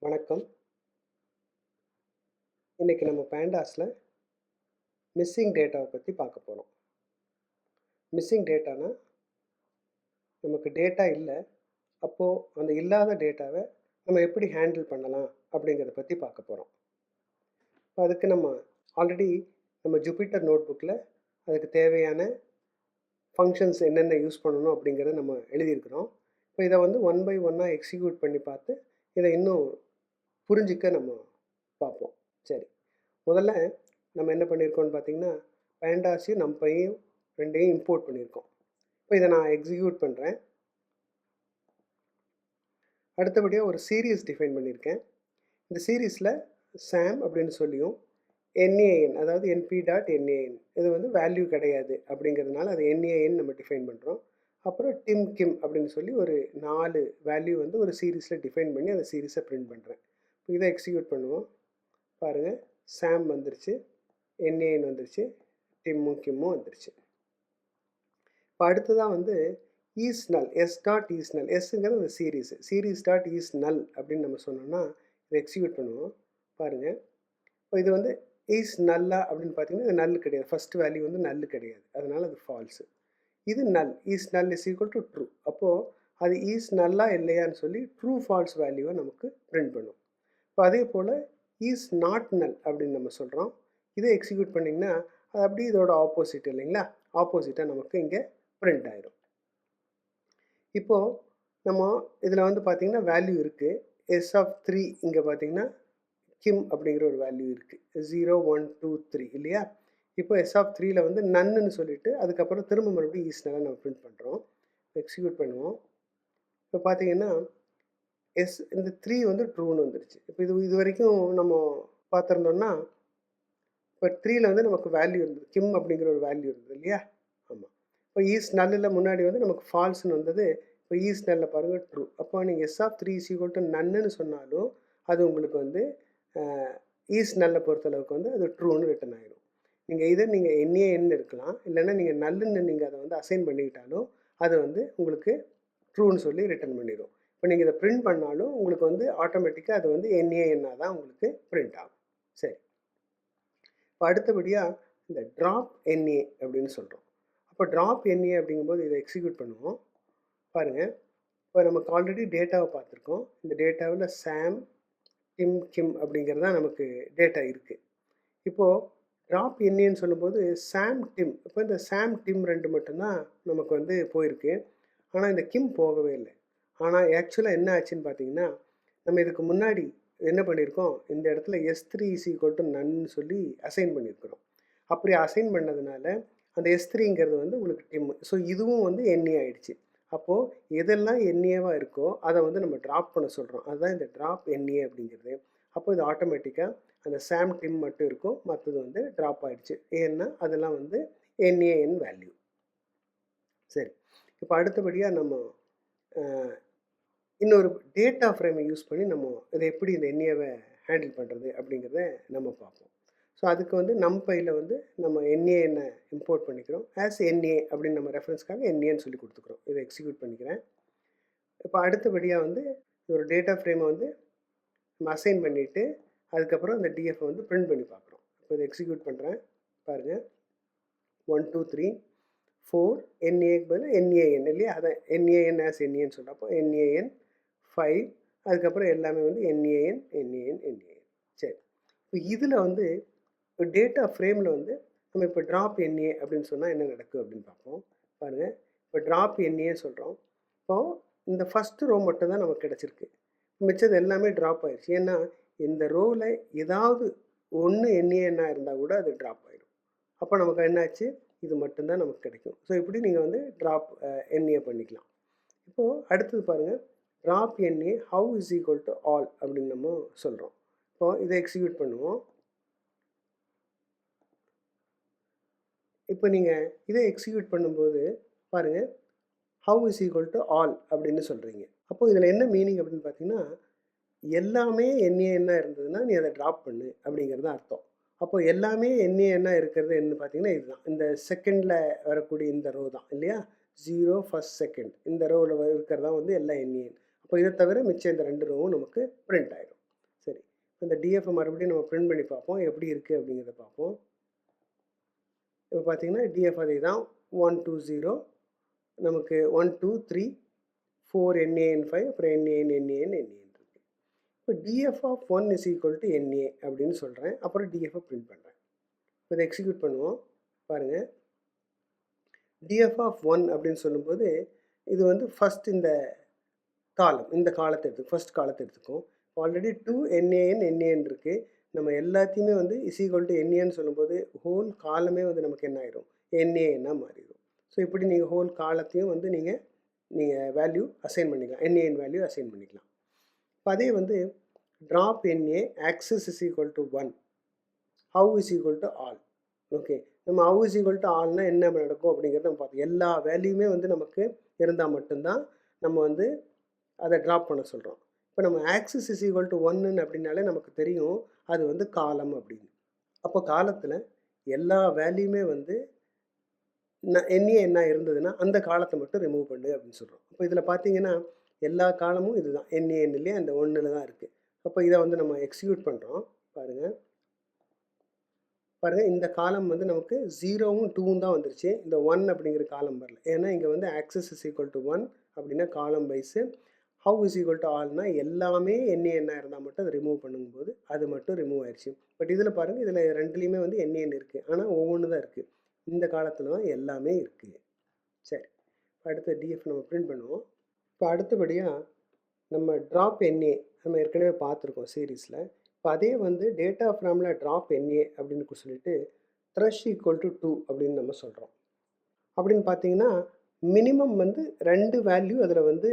வணக்கம். இன்னைக்கு நம்ம பேண்டாஸில் மிஸ்ஸிங் டேட்டாவை பற்றி பார்க்க போகிறோம். மிஸ்ஸிங் டேட்டானா நமக்கு டேட்டா இல்லை, அப்போது அந்த இல்லாத டேட்டாவை நம்ம எப்படி ஹேண்டில் பண்ணலாம் அப்படிங்கிறத பற்றி பார்க்க போகிறோம். அதுக்கு நம்ம ஆல்ரெடி நம்ம ஜூபிட்டர் நோட்புக்கில் அதுக்கு தேவையான ஃபங்க்ஷன்ஸ் என்னென்ன யூஸ் பண்ணணும் அப்படிங்கிறத நம்ம எழுதியிருக்கிறோம். இப்போ இதை வந்து ஒன் பை ஒன்னாக எக்ஸிக்யூட் பண்ணி பார்த்து இதை இன்னும் புரிஞ்சிக்க நம்ம பார்ப்போம். சரி, முதல்ல நம்ம என்ன பண்ணியிருக்கோம்னு பார்த்தீங்கன்னா, பேண்டாஸையும் நம்பையும் ரெண்டையும் இம்போர்ட் பண்ணியிருக்கோம். இப்போ இதை நான் எக்ஸிக்யூட் பண்ணுறேன். அடுத்தபடியாக ஒரு சீரீஸ் டிஃபைன் பண்ணியிருக்கேன். இந்த சீரீஸில் சாம் அப்படின்னு சொல்லியும் என்ஏஎன், அதாவது என்பி டாட் என்ஏஎன், இது வந்து வேல்யூ கிடையாது அப்படிங்கிறதுனால அது என்ஏஎன் நம்ம டிஃபைன் பண்ணுறோம். அப்புறம் டிம் கிம் அப்படின்னு சொல்லி ஒரு 4 வேல்யூ வந்து ஒரு சீரீஸில் டிஃபைன் பண்ணி அந்த சீரீஸை பிரிண்ட் பண்ணுறேன். இப்போ இதை எக்ஸிக்யூட் பண்ணுவோம். பாருங்கள், சாம் வந்துருச்சு, என்ஏஎன் வந்துருச்சு, டிம்மும் கிம்மும் வந்துருச்சு. இப்போ அடுத்ததாக வந்து ஈஸ் நல், எஸ் டாட் ஈஸ் நல், எஸ்ங்கிறது அந்த சீரீஸ் டாட் ஈஸ் நல் அப்படின்னு நம்ம சொன்னோம்னா இதை எக்ஸிக்யூட் பண்ணுவோம். பாருங்கள், இப்போ இது வந்து ஈஸ் நல்லா அப்படின்னு பார்த்தீங்கன்னா இது நல் கிடையாது, ஃபஸ்ட் வேல்யூ வந்து நல் கிடையாது, அதனால் அது ஃபால்ஸு. இது நல், ஈஸ் நல் இஸ் ஈக்குவல் டு ட்ரூ. அப்போது அது ஈஸ் நல்லா இல்லையான்னு சொல்லி ட்ரூ ஃபால்ஸ் வேல்யூவை நமக்கு பிரிண்ட் பண்ணும். இப்போ அதே போல் ஈஸ் நாட் நல் அப்படின்னு நம்ம சொல்கிறோம். இதை எக்ஸிக்யூட் பண்ணிங்கன்னா அது அப்படியே இதோட ஆப்போசிட் இல்லைங்களா, ஆப்போசிட்டாக நமக்கு இங்கே பிரிண்ட் ஆயிடும். இப்போது நம்ம இதில் வந்து பார்த்திங்கன்னா வேல்யூ இருக்குது. எஸ் ஆஃப் 3 இங்கே பார்த்திங்கன்னா கிம் அப்படிங்கிற ஒரு வேல்யூ இருக்குது, 0 1 2 3 இல்லையா. இப்போ எஸ் ஆஃப் 3ல வந்து நன்னு சொல்லிவிட்டு அதுக்கப்புறம் திரும்ப மறுபடியும் ஈஸ் நல்லா நம்ம பிரிண்ட் பண்ணுறோம். எக்ஸிக்யூட் பண்ணுவோம். இப்போ பார்த்தீங்கன்னா இந்த 3 வந்து ட்ரூன்னு வந்துருச்சு. இப்போ இது வரைக்கும் நம்ம பார்த்துருந்தோம்னா இப்போ 3ல வந்து நமக்கு வேல்யூ இருந்தது, கிம் அப்படிங்கிற ஒரு வேல்யூ இருந்தது இல்லையா. ஆமாம், இப்போ ஈஸ் நல்லில் முன்னாடி வந்து நமக்கு ஃபால்ஸ்ன்னு வந்தது. இப்போ ஈஸ் நல்ல பாருங்கள் ட்ரூ. அப்போ நீங்கள் S of 3 is equal to நன்னு சொன்னாலும் அது உங்களுக்கு வந்து ஈஸ் நல்ல பொறுத்தளவுக்கு வந்து அது ட்ரூன்னு ரிட்டன் ஆகிடும். நீங்கள் என்ஏஎன் இருக்கலாம், இல்லைன்னா நீங்கள் நல்லுன்னு நீங்கள் அதை வந்து அசைன் பண்ணிக்கிட்டாலும் அது வந்து உங்களுக்கு ட்ரூன்னு சொல்லி ரிட்டன் பண்ணிடும். இப்போ நீங்கள் இதை பிரிண்ட் பண்ணாலும் உங்களுக்கு வந்து ஆட்டோமேட்டிக்காக அது வந்து என்ஏஎன்னாக தான் உங்களுக்கு பிரிண்ட் ஆகும். சரி, இப்போ அடுத்தபடியாக இந்த ட்ராப் என்ஏ அப்படின்னு சொல்கிறோம். அப்போ ட்ராப் என்ஏ அப்படிங்கும்போது இதை எக்ஸிக்யூட் பண்ணுவோம். பாருங்கள், இப்போ நமக்கு ஆல்ரெடி டேட்டாவை பார்த்துருக்கோம். இந்த டேட்டாவில் சாம், டிம், கிம் அப்படிங்கிறது தான் நமக்கு டேட்டா இருக்குது. இப்போது ட்ராப் என்ஏன்னு சொல்லும்போது சாம் டிம், இப்போ இந்த சாம் டிம் 2 மட்டும்தான் நமக்கு வந்து போயிருக்கு, ஆனால் இந்த கிம் போகவே இல்லை. ஆனால் ஆக்சுவலாக என்ன ஆச்சுன்னு பார்த்தீங்கன்னா, நம்ம இதுக்கு முன்னாடி என்ன பண்ணியிருக்கோம், இந்த இடத்துல S3 இஸ் ஈக்குவல் டு நன்னு சொல்லி அசைன் பண்ணியிருக்கிறோம். அப்படி அசைன் பண்ணதுனால அந்த S3ங்கிறது வந்து உங்களுக்கு டிம், ஸோ இதுவும் வந்து என்ஏ ஆகிடுச்சு. அப்போது எதெல்லாம் என்ஏவாக இருக்கோ அதை வந்து நம்ம ட்ராப் பண்ண சொல்கிறோம், அதுதான் இந்த ட்ராப் என்ஏ அப்படிங்கிறது. அப்போ இது ஆட்டோமேட்டிக்காக அந்த சாம் டிம் மட்டும் இருக்கும், மற்றது வந்து ட்ராப் ஆகிடுச்சு. ஏன்னா அதெல்லாம் வந்து என்ஏஎன் வேல்யூ. சரி, இப்போ அடுத்தபடியாக நம்ம இன்னொரு டேட்டா ஃப்ரேமை யூஸ் பண்ணி நம்ம இதை எப்படி இந்த என்ஏவை ஹேண்டில் பண்ணுறது அப்படிங்கிறத நம்ம பார்ப்போம். ஸோ அதுக்கு வந்து நம்பையில் வந்து நம்ம என்ஏஎன்னை இம்போர்ட் பண்ணிக்கிறோம். ஆஸ் என்ஏ அப்படின்னு நம்ம ரெஃபரன்ஸ்க்காக என்ஏன்னு சொல்லி கொடுத்துக்கிறோம். இதை எக்ஸிக்யூட் பண்ணிக்கிறேன். இப்போ அடுத்தபடியாக வந்து ஒரு டேட்டா ஃப்ரேமை வந்து நம்ம அசைன் பண்ணிவிட்டு அதுக்கப்புறம் இந்த டிஎஃப்பை வந்து பிரிண்ட் பண்ணி பார்க்குறோம். இப்போ இதை எக்ஸிக்யூட் பண்ணுறேன். பாருங்கள், 1 2 3 4 என்ஏக்கு பதில் என்ஏஎன் இல்லையா, அதான் என்ஏஎன் ஆஸ் என்ஏன்னு சொல்கிறப்போ என்ஏஎன் 5, அதுக்கப்புறம் எல்லாமே வந்து என்ஏஎன் என்ஏஎன் என்ஏஎன். சரி, இப்போ இதில் வந்து இப்போ டேட்டா ஃப்ரேமில் வந்து நம்ம இப்போ ட்ராப் என்ஏ அப்படின்னு சொன்னால் என்ன நடக்கும் அப்படின்னு பார்ப்போம். பாருங்கள், இப்போ ட்ராப் என்ஏன்னு சொல்கிறோம். இப்போது இந்த ஃபஸ்ட்டு ரோ மட்டும் தான் நமக்கு கிடச்சிருக்கு, மிச்சது எல்லாமே ட்ராப் ஆயிடுச்சு. ஏன்னா இந்த ரோவில் ஏதாவது ஒன்று என்ஏஎன்னாக இருந்தால் கூட அது ட்ராப் ஆகிடும். அப்போ நமக்கு என்னாச்சு, இது மட்டும்தான் நமக்கு கிடைக்கும். ஸோ இப்படி நீங்கள் வந்து ட்ராப் என்ஏ பண்ணிக்கலாம். இப்போது அடுத்தது பாருங்கள், drop NA how is equal to all அப்படின்னு நம்ம சொல்கிறோம். இப்போது இதை எக்ஸிக்யூட் பண்ணுவோம். இப்போ நீங்கள் இதை எக்ஸிக்யூட் பண்ணும்போது பாருங்கள், how is equal to all அப்படின்னு சொல்கிறீங்க. அப்போது இதில் என்ன மீனிங் அப்படின்னு பார்த்தீங்கன்னா, எல்லாமே என்ஏஎன்னாக இருந்ததுன்னா நீ அதை ட்ராப் பண்ணு அப்படிங்கிறது அர்த்தம். அப்போ எல்லாமே என்ஏஎன்னாக இருக்கிறது என்ன பார்த்தீங்கன்னா இதுதான், இந்த செகண்டில் வரக்கூடிய இந்த ரோ தான் இல்லையா, 0 ஃபஸ்ட் செகண்ட் இந்த ரோவில் இருக்கிறதா வந்து எல்லாம் என்ஏஎன். அப்போ இதை தவிர மிச்சம் இந்த 2 ரோவும் நமக்கு பிரிண்ட் ஆகிடும். அந்த டிஎஃப் மறுபடியும் நம்ம பிரிண்ட் பண்ணி பார்ப்போம் எப்படி இருக்குது அப்படிங்கிறத பார்ப்போம். இப்போ பார்த்தீங்கன்னா டிஎஃப் அதே தான் 120 நமக்கு 1 2 3 4 NaN5 அப்புறம் NaN இருக்குது. இப்போ DF of 1 is equal to NA அப்படின்னு சொல்கிறேன். அப்புறம் டிஎஃப்பை பிரிண்ட் பண்ணுறேன். இப்போ இதை எக்ஸிக்யூட் பண்ணுவோம். பாருங்கள், டிஎஃப் ஆஃப் 1 அப்படின்னு சொல்லும்போது இது வந்து ஃபஸ்ட் இந்த காலத்தை எடுத்துக்கும், ஃபஸ்ட் காலத்தை எடுத்துக்கும். ஆல்ரெடி 2 NaN இருக்குது. நம்ம எல்லாத்தையுமே வந்து இஸ் ஈக்குவல் டு NAன்னு சொல்லும்போது ஹோல் காலமே வந்து நமக்கு என்ன ஆயிரும், NaNஆக மாறிடும். ஸோ இப்படி நீங்கள் ஹோல் காலத்தையும் வந்து நீங்கள் வேல்யூ அசைன் பண்ணிக்கலாம், NaN வேல்யூ அசைன் பண்ணிக்கலாம். இப்போ அதே வந்து drop NA access is equal to 1, how is equal to all. Okay, நம்ம ஹவு இஸ் ஈக்குவல் டு ஆல்னால் என்ன நடக்கும் அப்படிங்கிறத நம்ம பார்த்தோம். எல்லா வேல்யூமே வந்து நமக்கு இருந்தால் மட்டும்தான் நம்ம வந்து அதை ட்ராப் பண்ண சொல்கிறோம். இப்போ நம்ம ஆக்சஸ் இஸ் ஈக்குவல் டு 1 அப்படின்னாலே நமக்கு தெரியும் அது வந்து காலம் அப்படின்னு. அப்போ காலத்தில் எல்லா வேல்யூமே வந்து NA என்ன இருந்ததுன்னா அந்த காலத்தை மட்டும் ரிமூவ் பண்ணு அப்படின்னு சொல்கிறோம். அப்போ இதில் பார்த்தீங்கன்னா எல்லா காலமும் இதுதான் NaN இல்லையே, அந்த 1ல் தான் இருக்குது. அப்போ இதை வந்து நம்ம எக்ஸிக்யூட் பண்ணுறோம். பாருங்கள், இந்த காலம் வந்து நமக்கு 0வும் 2வும் தான் வந்துருச்சு. இந்த 1 அப்படிங்கிற காலம் வரல. ஏன்னா இங்கே வந்து ஆக்சஸ் இஸ் ஈக்குவல் டு 1 அப்படின்னா column wise, how is equal to ஆல்னால் எல்லாமே NaN இருந்தால் மட்டும் அதை ரிமூவ் பண்ணும்போது அது மட்டும் ரிமூவ் ஆயிடுச்சு. பட் இதில் பாருங்கள், இதில் ரெண்டுலேயுமே வந்து NaN இருக்குது. ஆனால் ஒவ்வொன்று தான் இருக்குது. இந்த காலத்தில் தான் எல்லாமே இருக்குது. சரி, அடுத்த டிஎஃப் நம்ம பிரிண்ட் பண்ணுவோம். இப்போ அடுத்தபடியாக நம்ம ட்ராப் NA நம்ம ஏற்கனவே பார்த்துருக்கோம் சீரீஸில். இப்போ அதே வந்து டேட்டா ஃப்ரேமில் ட்ராப் NA அப்படின்னு சொல்லிட்டு த்ரெஷ் ஈக்குவல் டு 2 அப்படின்னு நம்ம சொல்கிறோம். அப்படின்னு பார்த்தீங்கன்னா மினிமம் வந்து 2 வேல்யூ அதில் வந்து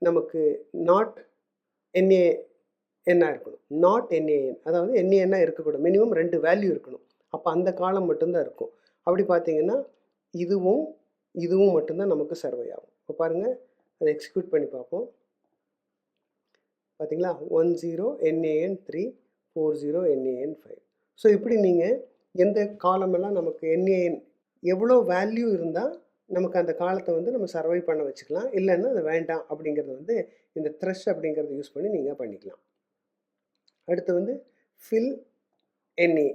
நமக்கு நாட் NaN இருக்கணும். நாட் NaN, அதாவது NaN இருக்கக்கூடாது. மினிமம் 2 வேல்யூ இருக்கணும். அப்போ அந்த காலம் மட்டும்தான் இருக்கும். அப்படி பார்த்தீங்கன்னா இதுவும் மட்டும்தான் நமக்கு சர்வை ஆகும். இப்போ பாருங்கள், அதை எக்ஸிக்யூட் பண்ணி பார்ப்போம். பார்த்தீங்களா, 10 NaN3 40 NaN5. ஸோ இப்படி நீங்கள் எந்த காலமெல்லாம் நமக்கு NaN எவ்வளோ வேல்யூ இருந்தால் நமக்கு அந்த காலத்தை வந்து நம்ம சர்வை பண்ண வச்சுக்கலாம், இல்லைன்னா அது வேண்டாம் அப்படிங்கிறது வந்து இந்த த்ரெஷ் அப்படிங்கிறத யூஸ் பண்ணி நீங்கள் பண்ணிக்கலாம். அடுத்து வந்து ஃபில் NA,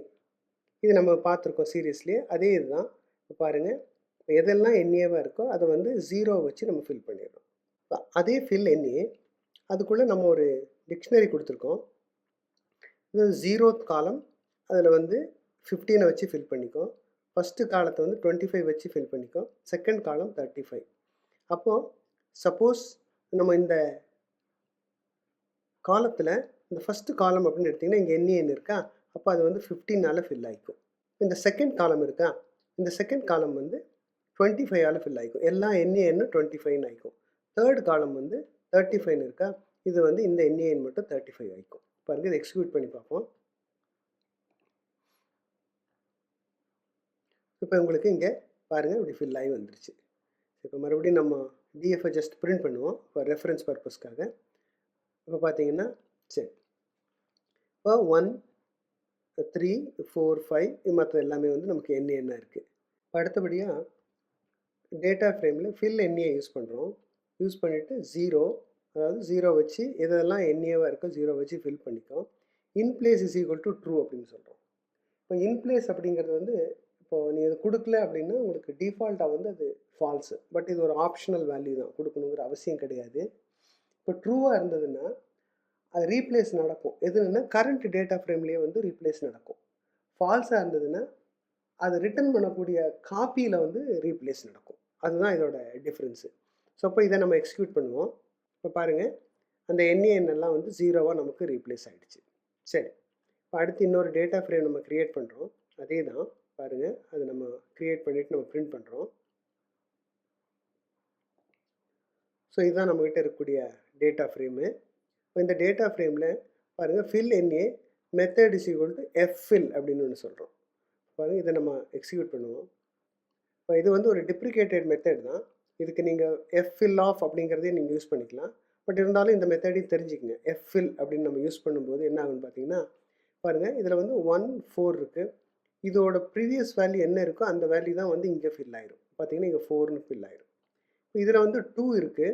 இது நம்ம பார்த்துருக்கோம் சீரியஸ்லேயே, அதே இதுதான். இப்போ பாருங்கள், இப்போ எதெல்லாம் NAவாக இருக்கோ அதை வந்து 0 வச்சு நம்ம ஃபில் பண்ணிடுறோம். அதே ஃபில் NA அதுக்குள்ளே நம்ம ஒரு டிக்ஷனரி கொடுத்துருக்கோம். இது 0th காலம், அதில் வந்து 15 வச்சு ஃபில் பண்ணிக்கோ. ஃபஸ்ட்டு காலத்தை வந்து 25 வச்சு ஃபில் பண்ணிக்கோ. Second column 35. அப்போது சப்போஸ் நம்ம இந்த காலத்தில் இந்த ஃபஸ்ட்டு காலம் அப்படின்னு எடுத்திங்கன்னா இங்கே NaN இருக்கா, அப்போ அது வந்து 15ஆல் ஃபில் ஆகிக்கும். இந்த செகண்ட் காலம் இருக்கா, இந்த செகண்ட் காலம் வந்து 25ஆல் ஃபில் ஆகிக்கும். எல்லாம் NaN 25 ஆகிக்கும். தேர்ட் காலம் வந்து 35 இருக்கா, இது வந்து இந்த NaN மட்டும் 35 ஆகிக்கும். பாருங்கள், இதை எக்ஸிக்யூட் பண்ணி பார்ப்போம். இப்போ உங்களுக்கு இங்கே பாருங்கள் இப்படி ஃபில் ஆகி வந்துருச்சு. இப்போ மறுபடியும் நம்ம டிஎஃப்ஐ ஜஸ்ட் பிரிண்ட் பண்ணுவோம் ஃபார் ரெஃபரன்ஸ் பர்பஸ்க்காக. இப்போ பார்த்தீங்கன்னா சரி, இப்போ 1 3 4 5 மற்ற எல்லாமே வந்து நமக்கு NaN இருக்குது. இப்போ அடுத்தபடியாக டேட்டா ஃப்ரேமில் ஃபில் NA யூஸ் பண்ணுறோம். யூஸ் பண்ணிவிட்டு 0, அதாவது 0 வச்சு எதெல்லாம் NAவாக இருக்கோ 0 வச்சு ஃபில் பண்ணிக்கோம். Inplace is equal to true அப்படின்னு சொல்கிறோம். இப்போ இன்பிளேஸ் அப்படிங்கிறது வந்து இப்போது நீ அது கொடுக்கல அப்படின்னா உங்களுக்கு டிஃபால்ட்டாக வந்து அது ஃபால்ஸு. பட் இது ஒரு ஆப்ஷனல் வேல்யூ தான், கொடுக்கணுங்கிற அவசியம் கிடையாது. இப்போ ட்ரூவாக இருந்ததுன்னா அது ரீப்ளேஸ் நடக்கும். எதுன்னா கரண்ட் டேட்டா ஃப்ரேம்லேயே வந்து ரீப்ளேஸ் நடக்கும். ஃபால்ஸாக இருந்ததுன்னா அது ரிட்டர்ன் பண்ணக்கூடிய காப்பியில் வந்து ரீப்ளேஸ் நடக்கும். அதுதான் இதோட டிஃப்ரென்ஸு. ஸோ அப்போ இதை நம்ம எக்ஸிக்யூட் பண்ணுவோம். இப்போ பாருங்கள், அந்த NaN எல்லாம் வந்து 0வாக நமக்கு ரீப்ளேஸ் ஆகிடுச்சு. சரி, இப்போ அடுத்து இன்னொரு டேட்டா ஃப்ரேம் நம்ம க்ரியேட் பண்ணுறோம். அதே தான் பாருங்கள், அது நம்ம க்ரியேட் பண்ணிவிட்டு நம்ம பிரிண்ட் பண்ணுறோம். ஸோ இதுதான் நம்மக்கிட்ட இருக்கக்கூடிய டேட்டா ஃப்ரேமு. இப்போ இந்த டேட்டா ஃப்ரேமில் பாருங்கள், fill NA method is equal to ffill அப்படின்னு ஒன்று சொல்கிறோம். பாருங்கள், இதை நம்ம எக்ஸிக்யூட் பண்ணுவோம். இப்போ இது வந்து ஒரு டிப்ரிகேட்டட் மெத்தட் தான். இதுக்கு நீங்கள் ffill off அப்படிங்கிறதே நீங்கள் யூஸ் பண்ணிக்கலாம். பட் இருந்தாலும் இந்த மெத்தடையும் தெரிஞ்சுக்கங்க. ffill அப்படின்னு நம்ம யூஸ் பண்ணும்போது என்ன ஆகுன்னு பார்த்தீங்கன்னா, பாருங்கள், இதில் வந்து 1 4 இருக்குது. இதோட ப்ரீவியஸ் வேல்யூ என்ன இருக்கோ அந்த வேல்யூ தான் வந்து இங்கே ஃபில் ஆயிரும். பார்த்தீங்கன்னா இங்கே 4ன்னு ஃபில் ஆயிரும். இப்போ இதில் வந்து 2 இருக்குது,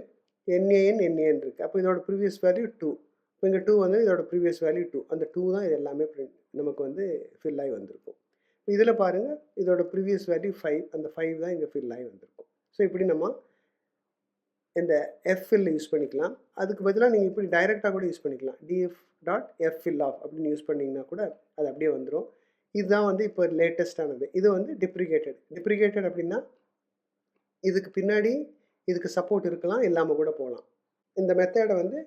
NaN இருக்குது. அப்போ இதோட ப்ரீவியஸ் வேல்யூ 2. இப்போ இங்கே 2 வந்து இதோட ப்ரீவியஸ் வேல்யூ 2, அந்த 2 தான் இது எல்லாமே நமக்கு வந்து ஃபில் ஆகி வந்திருக்கும். இதில் பாருங்கள் இதோட ப்ரீவியஸ் வேல்யூ 5, அந்த 5 தான் இங்கே ஃபில் ஆகி வந்திருக்கும். ஸோ இப்படி நம்ம இந்த எஃப்ஃபில் யூஸ் பண்ணிக்கலாம். அதுக்கு பதிலாக நீங்கள் இப்படி டைரெக்டாக கூட யூஸ் பண்ணிக்கலாம். df.ffill_off அப்படின்னு யூஸ் பண்ணிங்கன்னா கூட அது அப்படியே வந்துடும். இதுதான் வந்து இப்போ லேட்டஸ்டானது. இது வந்து டிப்ரிகேட்டட் அப்படின்னா இதுக்கு பின்னாடி இதுக்கு சப்போர்ட் இருக்கலாம், இல்லாமல் கூட போகலாம். இந்த மெத்தடை வந்து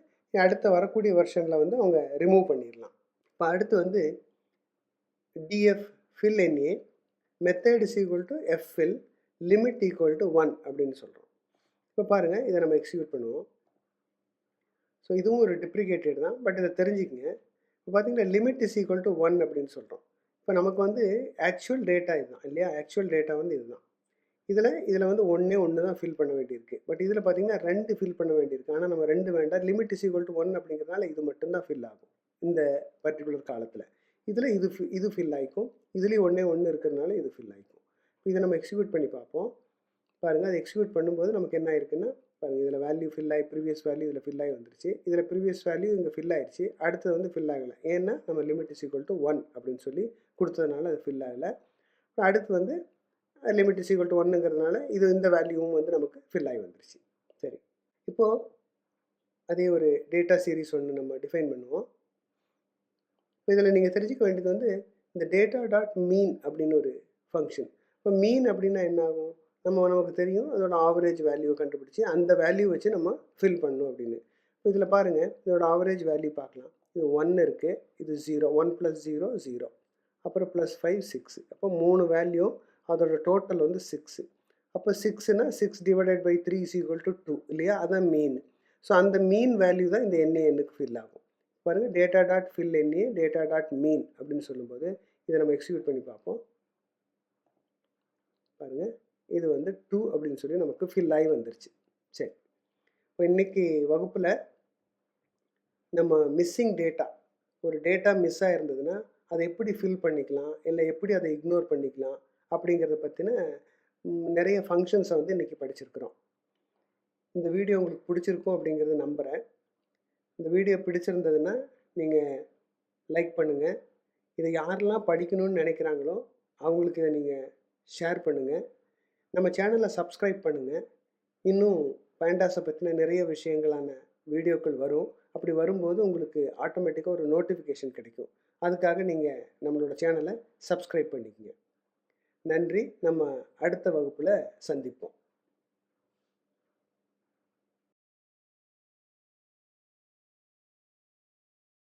அடுத்த வரக்கூடிய வெர்ஷனில் வந்து அவங்க ரிமூவ் பண்ணிடலாம். இப்போ அடுத்து வந்து df fill NA method is equal to ffill limit equal to 1 அப்படின்னு சொல்கிறோம். இப்போ பாருங்கள், இதை நம்ம எக்ஸிக்யூட் பண்ணுவோம். ஸோ இதுவும் ஒரு டிப்ரிகேட்டட் தான், பட் இதை தெரிஞ்சுக்கங்க. இப்போ பார்த்தீங்கன்னா லிமிட் இஸ் ஈக்குவல் டு 1 அப்படின்னு சொல்கிறோம். இப்போ நமக்கு வந்து ஆக்சுவல் டேட்டா இதுதான் இல்லையா? ஆக்சுவல் டேட்டா வந்து இதுதான். இதில் வந்து ஒன்று தான் ஃபில் பண்ண வேண்டியிருக்கு. பட் இதில் பார்த்தீங்கன்னா 2 ஃபில் பண்ண வேண்டியிருக்கு. ஆனால் நம்ம 2 வேண்டாம். லிமிட் இஸ் ஈக்குவல் டு 1 அப்படிங்கிறதுனால இது மட்டும்தான் ஃபில் ஆகும் இந்த பர்டிகுலர் காலத்தில். இதில் இது ஃபில் ஆகிக்கும். இதுலேயும் ஒன்று இருக்கிறதுனால இது ஃபில் ஆகிக்கும். இதை நம்ம எக்ஸிக்யூட் பண்ணி பார்ப்போம். பாருங்கள், அது எக்ஸிக்யூட் பண்ணும்போது நமக்கு என்ன ஆயிருக்குன்னா, பாருங்கள் இதில் வேல்யூ ஃபில் ஆகி ப்ரீவியஸ் வேல்யூ இதில் ஃபில் ஆகி வந்துருச்சு. இதில் ப்ரீவியஸ் வேல்யூ இங்கே ஃபில் ஆகிடுச்சு. அடுத்தது வந்து ஃபில் ஆகலை. ஏன்னா நம்ம லிமிட் இஸ் ஈக்குவல் டு 1 அப்படின்னு சொல்லி கொடுத்ததுனால அது ஃபில் ஆகலை. அடுத்து வந்து லிமிட் இஸ் ஈக்குவல் டு 1ங்கிறதுனால இந்த வேல்யூவும் வந்து நமக்கு ஃபில் ஆகி வந்துருச்சு. சரி, இப்போது அதே ஒரு டேட்டா சீரீஸ் ஒன்று நம்ம டிஃபைன் பண்ணுவோம். இப்போ இதில் நீங்கள் தெரிஞ்சுக்க வேண்டியது வந்து இந்த data.mean அப்படின்னு ஒரு ஃபங்க்ஷன். இப்போ மீன் அப்படின்னா என்ன ஆகும்? நமக்கு தெரியும் அதோட ஆவரேஜ் வேல்யூ கண்டுபிடிச்சி அந்த வேல்யூ வச்சு நம்ம ஃபில் பண்ணணும் அப்படின்னு. இப்போ இதில் பாருங்கள், இதோட ஆவரேஜ் வேல்யூ பார்க்கலாம். இது 1 இருக்குது, இது 0, 1 + 0 0, அப்புறம் +5 6. அப்போ 3 வேல்யூ, அதோட டோட்டல் வந்து 6. அப்போ 6னா 6 / 3 = 2 இல்லையா? அதான் மீன். ஸோ அந்த மீன் வேல்யூ தான் இந்த NaNக்கு ஃபில் ஆகும். பாருங்கள், data.fill NA data.mean அப்படின்னு சொல்லும்போது இதை நம்ம எக்ஸிக்யூட் பண்ணி பார்ப்போம். பாருங்கள், இது வந்து 2 அப்படின்னு சொல்லி நமக்கு ஃபில் ஆகி வந்துருச்சு. சரி, இப்போ இன்றைக்கி வகுப்பில் நம்ம மிஸ்ஸிங் டேட்டா, ஒரு டேட்டா மிஸ் ஆகிருந்ததுன்னா அதை எப்படி ஃபில் பண்ணிக்கலாம், இல்லை எப்படி அதை இக்னோர் பண்ணிக்கலாம் அப்படிங்கிறத பற்றின நிறைய ஃபங்க்ஷன்ஸை வந்து இன்றைக்கி படிச்சிருக்கிறோம். இந்த வீடியோ உங்களுக்கு பிடிச்சிருக்கும் அப்படிங்கிறத நம்புகிறேன். இந்த வீடியோ பிடிச்சிருந்ததுன்னா நீங்கள் லைக் பண்ணுங்கள். இதை யாரெல்லாம் படிக்கணும்னு நினைக்கிறாங்களோ அவங்களுக்கு இதை நீங்கள் ஷேர் பண்ணுங்கள். நம்ம சேனலை சப்ஸ்கிரைப் பண்ணுங்கள். இன்னும் பேண்டாஸை பற்றின நிறைய விஷயங்களான வீடியோக்கள் வரும். அப்படி வரும்போது உங்களுக்கு ஆட்டோமேட்டிக்காக ஒரு நோட்டிஃபிகேஷன் கிடைக்கும். அதுக்காக நீங்கள் நம்மளோட சேனலை சப்ஸ்கிரைப் பண்ணிக்கங்க. நன்றி. நம்ம அடுத்த வகுப்பில் சந்திப்போம்.